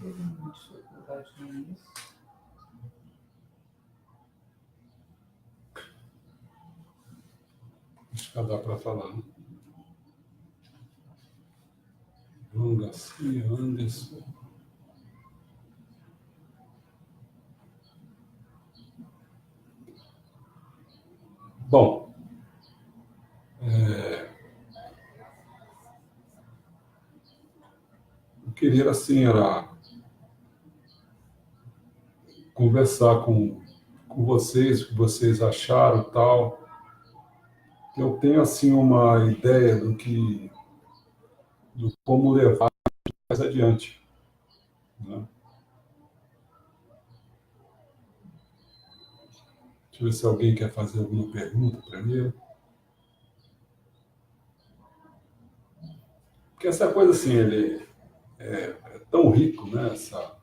teve uma dificuldade no início. Acho que dá para falar, né? João Garcia, Anderson. Bom, eu queria, assim, era conversar com vocês, o que vocês acharam e tal. Eu tenho, assim, uma ideia do como levar mais adiante, né? Deixa eu ver se alguém quer fazer alguma pergunta primeiro. Porque essa coisa, assim, ele é tão rico, né, essa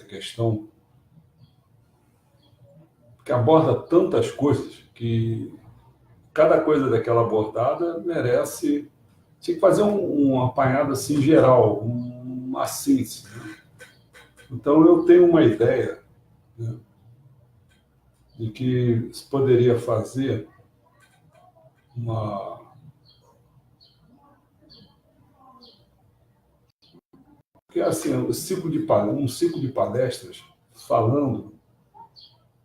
questão, que aborda tantas coisas que cada coisa daquela abordada merece. Tinha que fazer um apanhado assim geral, uma síntese, né? Então eu tenho uma ideia, né, de que se poderia fazer uma. Porque assim, um ciclo de palestras falando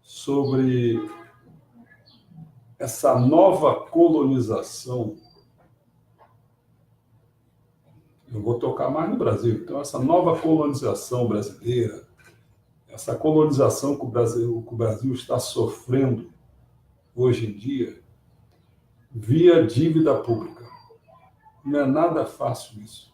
sobre essa nova colonização. Eu vou tocar mais no Brasil. Então, essa nova colonização brasileira, essa colonização que o Brasil está sofrendo hoje em dia, via dívida pública. Não é nada fácil isso.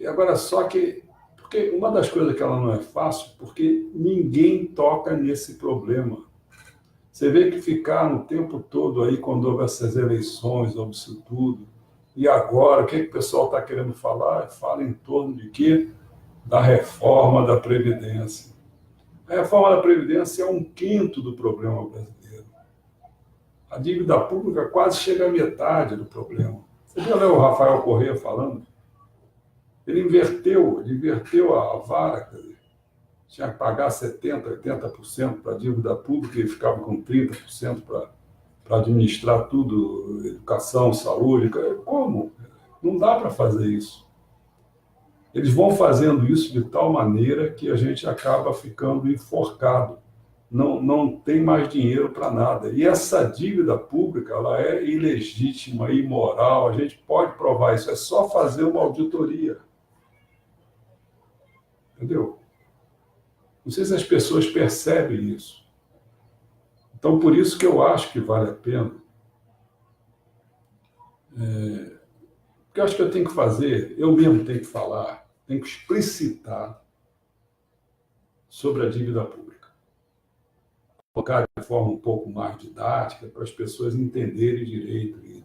E agora, só que, porque uma das coisas que ela não é fácil, porque ninguém toca nesse problema. Você vê que ficaram o tempo todo aí, quando houve essas eleições, houve isso tudo. E agora, o que o pessoal está querendo falar? Fala em torno de quê? Da reforma da Previdência. A reforma da Previdência é 1/5 do problema brasileiro. A dívida pública quase chega à metade do problema. Você viu, né, o Rafael Corrêa falando? Ele inverteu a vara, quer dizer, tinha que pagar 70%, 80% para a dívida pública e ficava com 30% para administrar tudo, educação, saúde. Como? Não dá para fazer isso. Eles vão fazendo isso de tal maneira que a gente acaba ficando enforcado. Não tem mais dinheiro para nada. E essa dívida pública, ela é ilegítima, imoral, a gente pode provar isso, é só fazer uma auditoria. Entendeu? Não sei se as pessoas percebem isso. Então, por isso que eu acho que vale a pena. Porque eu acho que eu tenho que fazer, eu mesmo tenho que falar, tenho que explicitar sobre a dívida pública. Colocar de forma um pouco mais didática, para as pessoas entenderem direito e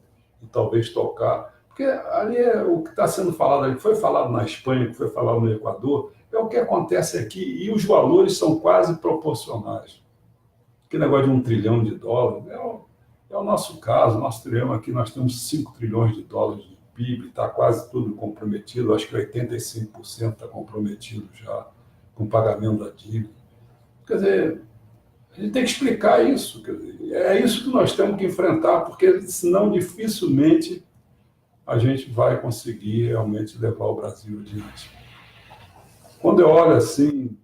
talvez tocar. Porque ali é o que está sendo falado, ali, que foi falado na Espanha, que foi falado no Equador, é o que acontece aqui, e os valores são quase proporcionais. Que negócio de $1 trilhão é o nosso caso. Nosso trilhão aqui, nós temos 5 trilhões de dólares de PIB, está quase tudo comprometido, acho que 85% está comprometido já com o pagamento da dívida. Quer dizer, a gente tem que explicar isso. Quer dizer, é isso que nós temos que enfrentar, porque senão dificilmente a gente vai conseguir realmente levar o Brasil adiante. Quando eu olho assim,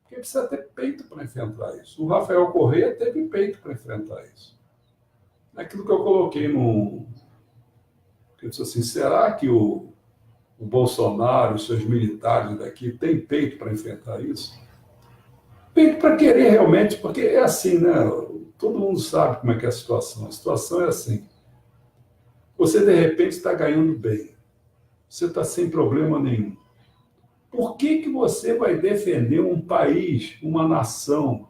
porque precisa ter peito para enfrentar isso. O Rafael Corrêa teve peito para enfrentar isso. É aquilo que eu coloquei no... Eu disse assim, será que o Bolsonaro, os seus militares daqui, têm peito para enfrentar isso? Peito para querer realmente, porque é assim, né? Todo mundo sabe como é que é a situação. A situação é assim. Você, de repente, está ganhando bem. Você está sem problema nenhum. Por que você vai defender um país, uma nação?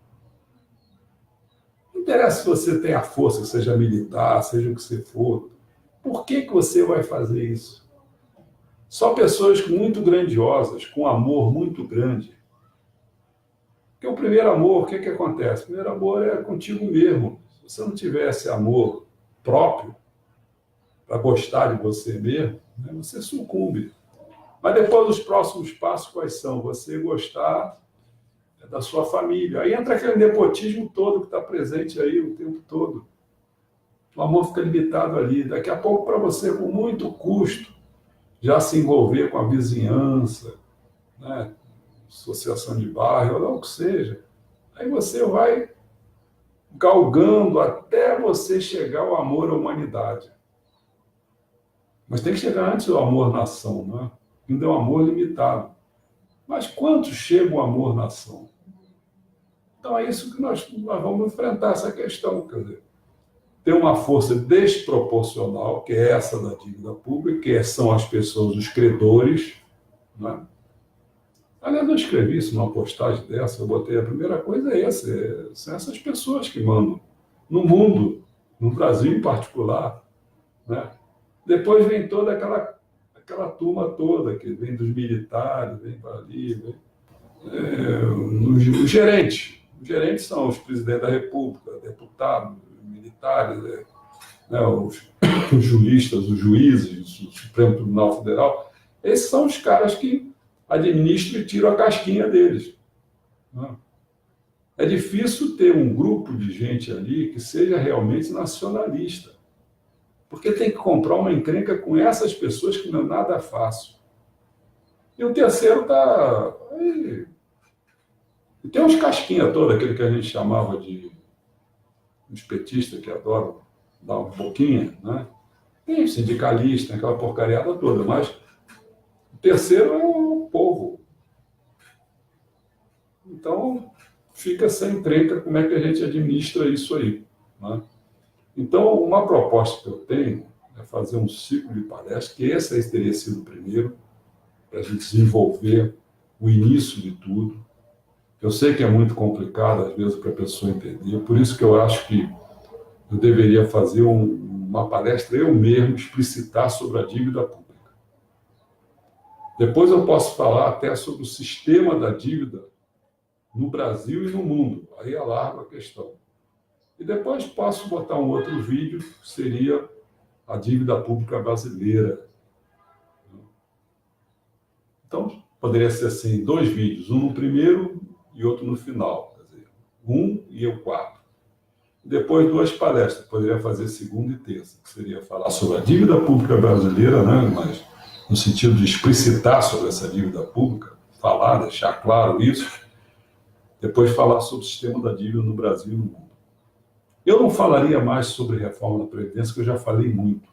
Não interessa se você tem a força, seja militar, seja o que você for. Por que você vai fazer isso? Só pessoas muito grandiosas, com amor muito grande. Porque o primeiro amor, o que acontece? O primeiro amor é contigo mesmo. Se você não tivesse amor próprio, para gostar de você mesmo, né, você sucumbe. Mas depois os próximos passos quais são? Você gostar da sua família. Aí entra aquele nepotismo todo que está presente aí o tempo todo. O amor fica limitado ali. Daqui a pouco, para você, com muito custo, já se envolver com a vizinhança, né? Associação de bairro, ou o que seja. Aí você vai galgando até você chegar ao amor à humanidade. Mas tem que chegar antes do amor-nação, né? Ainda é um amor limitado. Mas quantos chegam ao amor-nação? Então é isso que nós vamos enfrentar, essa questão. Quer dizer, tem uma força desproporcional, que é essa da dívida pública, que são as pessoas, os credores, né? Aliás, eu escrevi isso numa postagem dessa, eu botei a primeira coisa é essa, são essas pessoas que mandam no mundo, no Brasil em particular, né? Depois vem toda aquela turma toda, que vem dos militares, vem para ali, vem, os gerentes. Os gerentes são os presidentes da República, deputados, militares, né, os juristas, os juízes, o Supremo Tribunal Federal. Esses são os caras que administram e tiram a casquinha deles, né? É difícil ter um grupo de gente ali que seja realmente nacionalista, porque tem que comprar uma encrenca com essas pessoas que não é nada fácil. E o terceiro está... E tem uns casquinha toda, aquele que a gente chamava de os petistas, que adoram dar um pouquinho, né? Tem sindicalista, aquela porcariada toda, mas o terceiro é o povo. Então, fica essa encrenca como é que a gente administra isso aí, né? Então, uma proposta que eu tenho é fazer um ciclo de palestras, que esse aí teria sido o primeiro, para a gente desenvolver o início de tudo. Eu sei que é muito complicado, às vezes, para a pessoa entender, por isso que eu acho que eu deveria fazer uma palestra, eu mesmo, explicitar sobre a dívida pública. Depois eu posso falar até sobre o sistema da dívida no Brasil e no mundo, aí alargo a questão. E depois posso botar um outro vídeo, que seria a dívida pública brasileira. Então, poderia ser assim, 2 vídeos, um no primeiro e outro no final. Quer dizer, 1 e o 4. Depois 2 palestras, poderia fazer segunda e terça, que seria falar sobre a dívida pública brasileira, né? Mas no sentido de explicitar sobre essa dívida pública, falar, deixar claro isso. Depois falar sobre o sistema da dívida no Brasil e no mundo. Eu não falaria mais sobre reforma da Previdência, que eu já falei muito.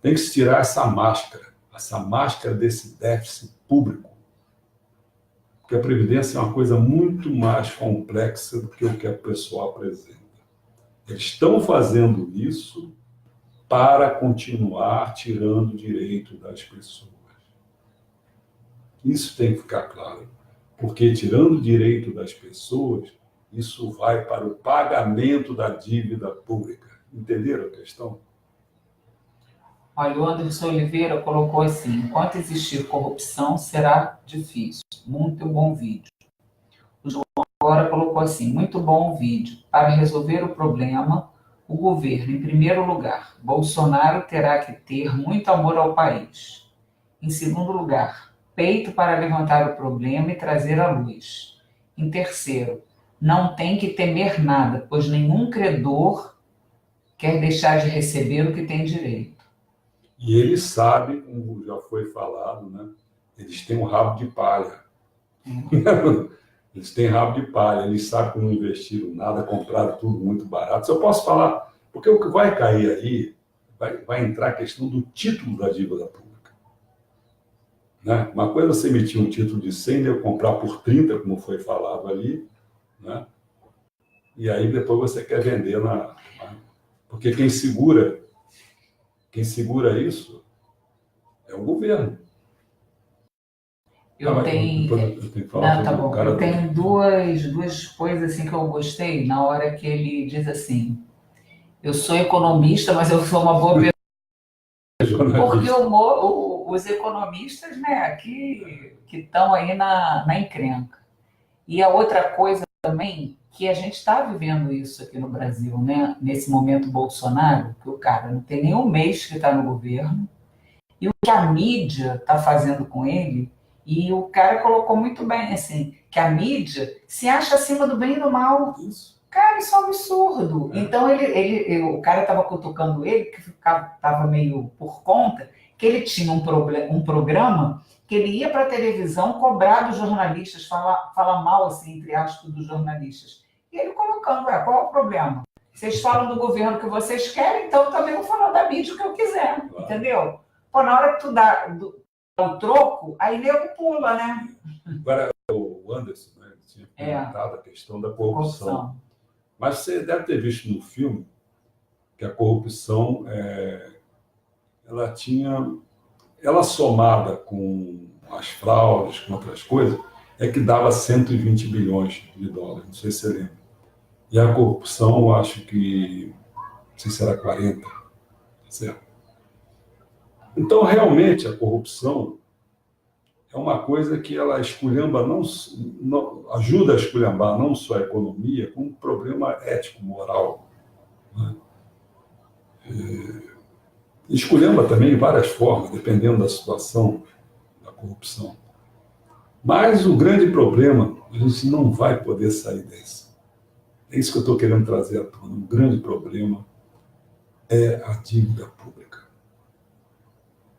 Tem que se tirar essa máscara desse déficit público. Porque a Previdência é uma coisa muito mais complexa do que o que a pessoa apresenta. Eles estão fazendo isso para continuar tirando o direito das pessoas. Isso tem que ficar claro. Porque tirando o direito das pessoas, isso vai para o pagamento da dívida pública. Entenderam a questão? Olha, o Anderson Oliveira colocou assim: enquanto existir corrupção, será difícil. Muito bom vídeo. O João agora colocou assim: muito bom vídeo. Para resolver o problema, o governo, em primeiro lugar, Bolsonaro terá que ter muito amor ao país. Em segundo lugar, peito para levantar o problema e trazer à luz. Em terceiro, não tem que temer nada, pois nenhum credor quer deixar de receber o que tem direito. E eles sabem, como já foi falado, né? Eles têm um rabo de palha. Eles têm rabo de palha, eles sabem que não investiram nada, compraram tudo muito barato. Eu posso falar, porque o que vai cair aí, vai entrar a questão do título da dívida pública. Né? Uma coisa é você emitir um título de 100 e comprar por 30, como foi falado ali, né? E aí depois você quer vender porque quem segura isso é o governo. Eu tenho duas coisas assim que eu gostei na hora que ele diz assim: eu sou economista, mas eu sou uma boa pessoa. Porque os economistas, né, que estão aí na encrenca. E a outra coisa também, que a gente está vivendo isso aqui no Brasil, né? Nesse momento Bolsonaro, que o cara não tem nem um mês que está no governo, E o que a mídia está fazendo com ele, e o cara colocou muito bem, assim, que a mídia se acha acima do bem e do mal. Isso. Cara, isso é um absurdo. É. Então, o cara estava cutucando ele, que estava meio por conta, que ele tinha um programa que ele ia para a televisão cobrar dos jornalistas, falar mal, assim, entre aspas, dos jornalistas. E ele colocando, qual é o problema? Vocês falam do governo que vocês querem, então eu também vou falar da mídia o que eu quiser, Claro. entendeu? Pô, na hora que tu dá o troco, aí nego pula, né? Agora, o Anderson, né, ele tinha comentado a questão da corrupção. Mas você deve ter visto no filme que a corrupção, ela somada com as fraudes, com outras coisas, é que dava 120 bilhões de dólares, não sei se você lembra. E a corrupção, eu acho que, não sei se era 40, certo? Então, realmente, a corrupção é uma coisa que ela esculhamba, não ajuda a esculhambar não só a economia, como um problema ético, moral. Né? Esculhamba também de várias formas, dependendo da situação da corrupção. Mas o grande problema, a gente não vai poder sair desse. É isso que eu estou querendo trazer à tona. O grande problema é a dívida pública.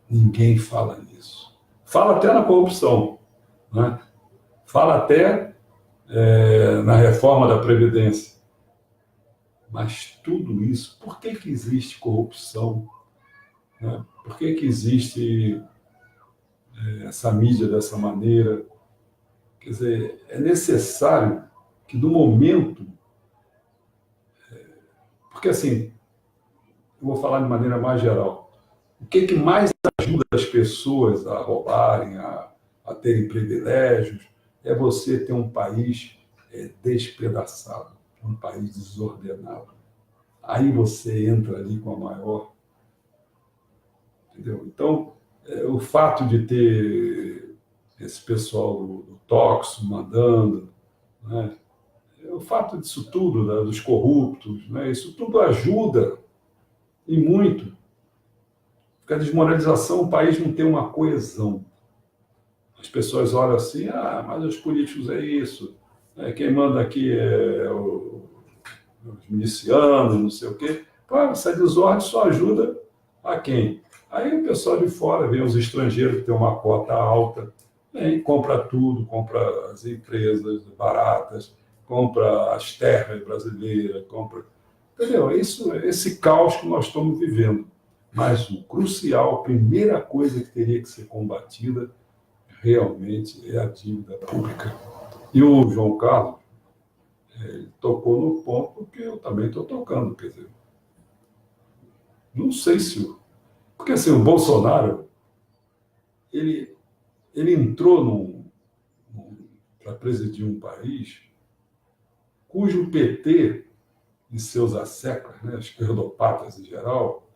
Ninguém fala nisso. Fala até na corrupção, né? Fala até na reforma da Previdência. Mas tudo isso, por que existe corrupção? Né? Por que existe essa mídia dessa maneira? Quer dizer, é necessário que no momento... Porque assim, eu vou falar de maneira mais geral. O que mais ajuda as pessoas a roubarem, a terem privilégios, é você ter um país despedaçado, um país desordenado. Aí você entra ali com a maior... Entendeu? Então, o fato de ter esse pessoal do Tóxico mandando, né? O fato disso tudo, dos corruptos, né? Isso tudo ajuda e muito. Porque a desmoralização, o país não tem uma coesão. As pessoas olham assim, mas os políticos é isso, quem manda aqui é os milicianos, não sei o quê. Claro, essa desordem só ajuda a quem? Aí o pessoal de fora vê os estrangeiros que têm uma cota alta, vem, compra tudo, compra as empresas baratas, compra as terras brasileiras, compra... Entendeu? Esse caos que nós estamos vivendo. Mas o crucial, a primeira coisa que teria que ser combatida realmente é a dívida pública. E o João Carlos tocou no ponto que eu também estou tocando, quer dizer, não sei se... Porque assim, o Bolsonaro, ele entrou para presidir um país cujo PT e seus asseclas, né, esquerdopatas em geral,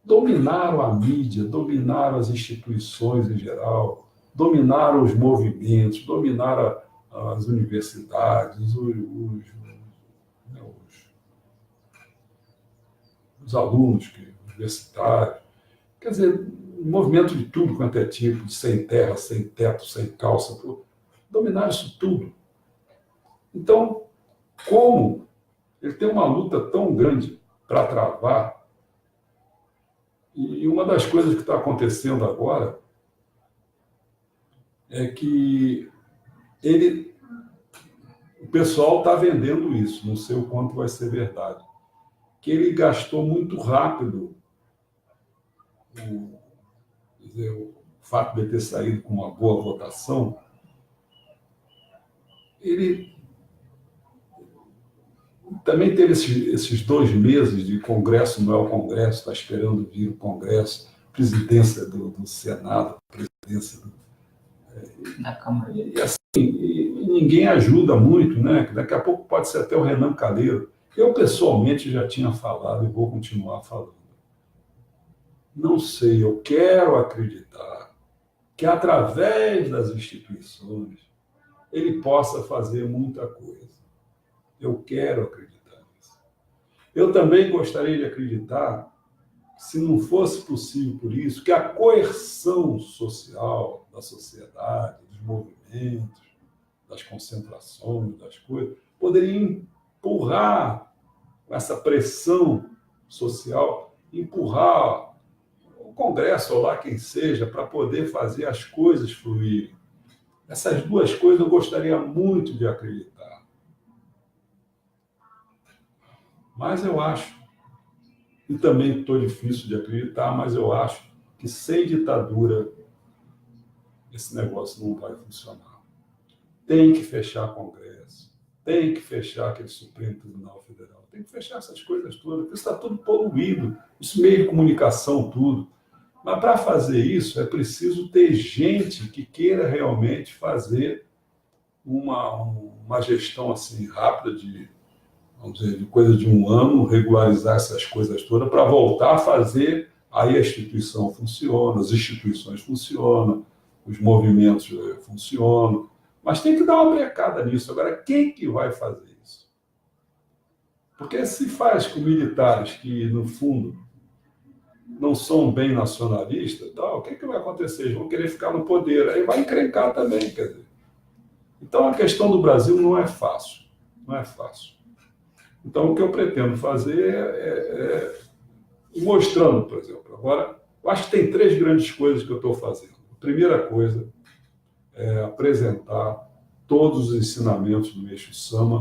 dominaram a mídia, dominaram as instituições em geral, dominaram os movimentos, dominaram as universidades, os alunos universitários. Quer dizer, um movimento de tudo quanto é tipo, de sem terra, sem teto, sem calça, dominaram isso tudo. Então, como ele tem uma luta tão grande para travar, e uma das coisas que está acontecendo agora é que o pessoal está vendendo isso, não sei o quanto vai ser verdade, que ele gastou muito rápido o fato de ter saído com uma boa votação. Ele também teve esses 2 meses de Congresso, não é o Congresso, está esperando vir o Congresso, presidência do Senado, presidência da Câmara. E assim, ninguém ajuda muito, né? Daqui a pouco pode ser até o Renan Calheiros. Eu, pessoalmente, já tinha falado e vou continuar falando. Não sei, eu quero acreditar que, através das instituições, ele possa fazer muita coisa. Eu quero acreditar nisso. Eu também gostaria de acreditar se não fosse possível por isso, que a coerção social da sociedade, dos movimentos, das concentrações, das coisas, poderia empurrar essa pressão social, empurrar o Congresso ou lá quem seja, para poder fazer as coisas fluírem. Essas duas coisas eu gostaria muito de acreditar. Mas eu acho, e também estou difícil de acreditar, mas eu acho que sem ditadura esse negócio não vai funcionar. Tem que fechar Congresso, tem que fechar aquele Supremo Tribunal Federal, tem que fechar essas coisas todas, porque está tudo poluído, esse meio de comunicação, tudo. Mas para fazer isso é preciso ter gente que queira realmente fazer uma gestão assim rápida de, vamos dizer, de coisa de um ano, regularizar essas coisas todas para voltar a fazer, aí a instituição funciona, as instituições funcionam, os movimentos funcionam, mas tem que dar uma brecada nisso. Agora, quem que vai fazer isso? Porque se faz com militares que, no fundo, não são bem nacionalistas, tal, o que vai acontecer? Eles vão querer ficar no poder, aí vai encrencar também, quer dizer. Então, a questão do Brasil não é fácil, não é fácil. Então, o que eu pretendo fazer é mostrando, por exemplo. Agora, eu acho que tem 3 grandes coisas que eu estou fazendo. A primeira coisa é apresentar todos os ensinamentos do Meixo Sama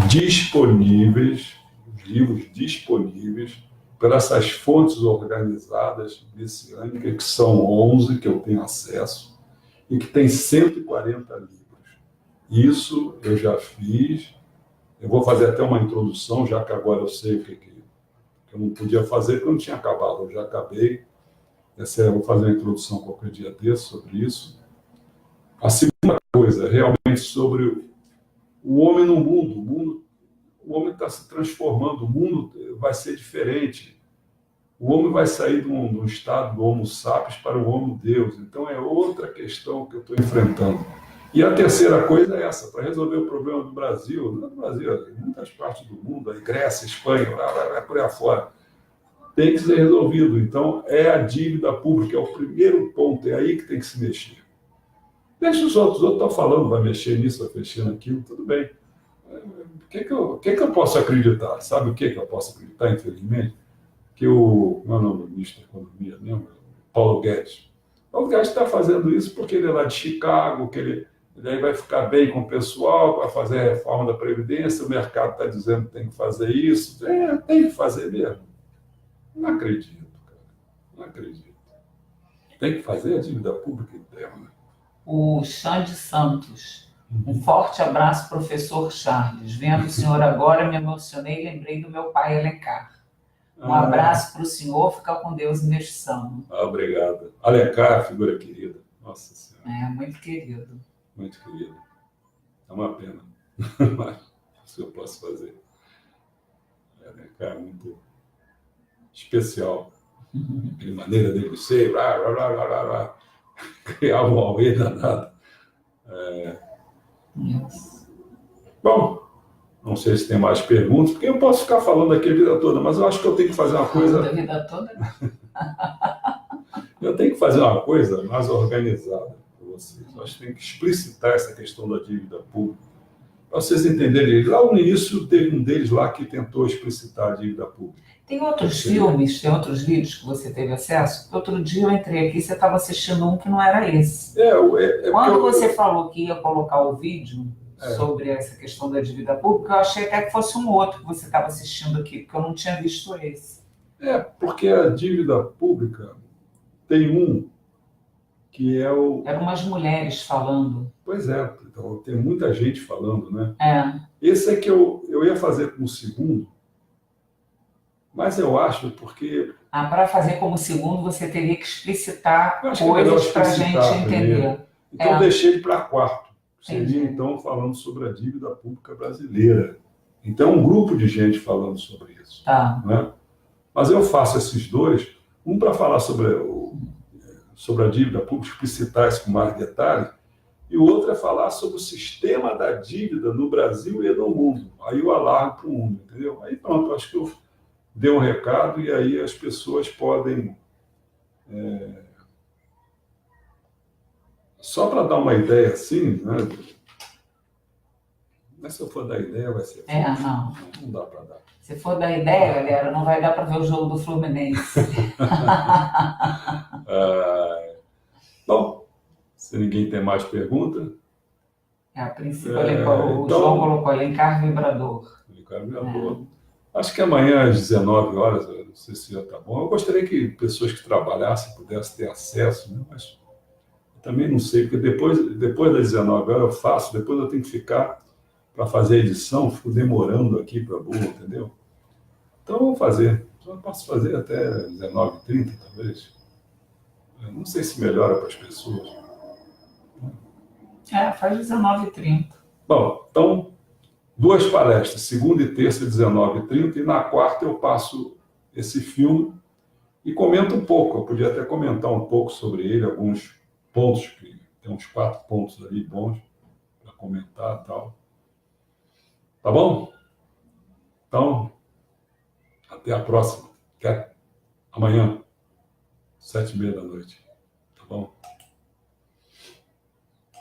disponíveis, os livros disponíveis, para essas fontes organizadas messiânicas, que são 11 que eu tenho acesso, e que tem 140 livros. Isso eu já fiz. Eu vou fazer até uma introdução, já que agora eu sei o que eu não podia fazer, porque eu não tinha acabado, eu já acabei. Eu vou fazer uma introdução qualquer dia desse sobre isso. A segunda coisa, realmente sobre o homem no mundo. O homem está se transformando, o mundo vai ser diferente. O homem vai sair de um estado do Homo sapiens para o Homo Deus. Então é outra questão que eu estou enfrentando. E a terceira coisa é essa, para resolver o problema do Brasil, não é do Brasil, em muitas partes do mundo, a Grécia, Espanha, por aí afora, tem que ser resolvido. Então, é a dívida pública, é o primeiro ponto, é aí que tem que se mexer. Deixa os outros estão falando, vai mexer nisso, vai mexer naquilo, tudo bem. O que eu posso acreditar? Sabe o que eu posso acreditar, infelizmente? Que meu nome do ministro da Economia mesmo, Paulo Guedes. Paulo Guedes está fazendo isso porque ele é lá de Chicago, que ele aí vai ficar bem com o pessoal, vai fazer a reforma da Previdência, o mercado está dizendo que tem que fazer isso. Tem que fazer mesmo. Não acredito, cara. Não acredito. Tem que fazer a dívida pública interna. O Xande Santos. Um forte abraço, professor Charles. Vendo o senhor agora, me emocionei e lembrei do meu pai Alencar. Um abraço para o senhor, fica com Deus e Meixo Sama. Obrigado. Alencar, figura querida. Nossa Senhora. Muito querido. Muito querido. É uma pena. Mas o que eu posso fazer? Alencar é muito especial. De maneira dele ser, criar um auê danado. Bom, não sei se tem mais perguntas, porque eu posso ficar falando aqui a vida toda, mas eu acho que eu tenho que fazer uma coisa... A vida toda? Eu tenho que fazer uma coisa mais organizada para vocês. Eu acho que tem que explicitar essa questão da dívida pública, para vocês entenderem. Lá no início, teve um deles lá que tentou explicitar a dívida pública. Tem outros filmes, tem outros vídeos que você teve acesso? Outro dia eu entrei aqui e você estava assistindo um que não era esse. Quando você falou que ia colocar o vídeo sobre essa questão da dívida pública, eu achei até que fosse um outro que você estava assistindo aqui, porque eu não tinha visto esse. Porque a dívida pública tem um que é o... Eram umas mulheres falando. Pois é, então tem muita gente falando, né? Esse é que eu ia fazer como segundo, mas eu acho porque... para fazer como segundo, você teria que explicitar coisas para a gente entender. Então eu deixei ele para quarto. Seria, então, falando sobre a dívida pública brasileira. Então, um grupo de gente falando sobre isso. Né? Mas eu faço esses dois, um para falar sobre a dívida pública, explicitar isso com mais detalhe, e o outro é falar sobre o sistema da dívida no Brasil e no mundo. Aí eu alargo para o mundo, entendeu? Aí pronto, acho que dê um recado e aí as pessoas podem... Só para dar uma ideia assim, né? Mas se eu for dar ideia, vai ser... Não. Não dá para dar. Se for dar ideia, galera, não vai dar para ver o jogo do Fluminense. Bom, se ninguém tem mais pergunta... A princípio, o João colocou Alencar Vibrador. Alencar Vibrador. Acho que amanhã às 19 horas, eu não sei se já está bom. Eu gostaria que pessoas que trabalhassem pudessem ter acesso, né? Mas eu também não sei, porque depois das 19 horas eu faço, depois eu tenho que ficar para fazer a edição, fico demorando aqui para burro, entendeu? Então eu vou fazer. Eu posso fazer até 19h30, talvez. Eu não sei se melhora para as pessoas. Faz 19h30. Bom, então, 2 palestras, segunda e terça, 19h30, e na quarta eu passo esse filme e comento um pouco. Eu podia até comentar um pouco sobre ele, alguns pontos, que tem uns 4 pontos ali bons para comentar e tal. Tá bom? Então, até a próxima. Até amanhã, 7h30 da noite. Tá bom?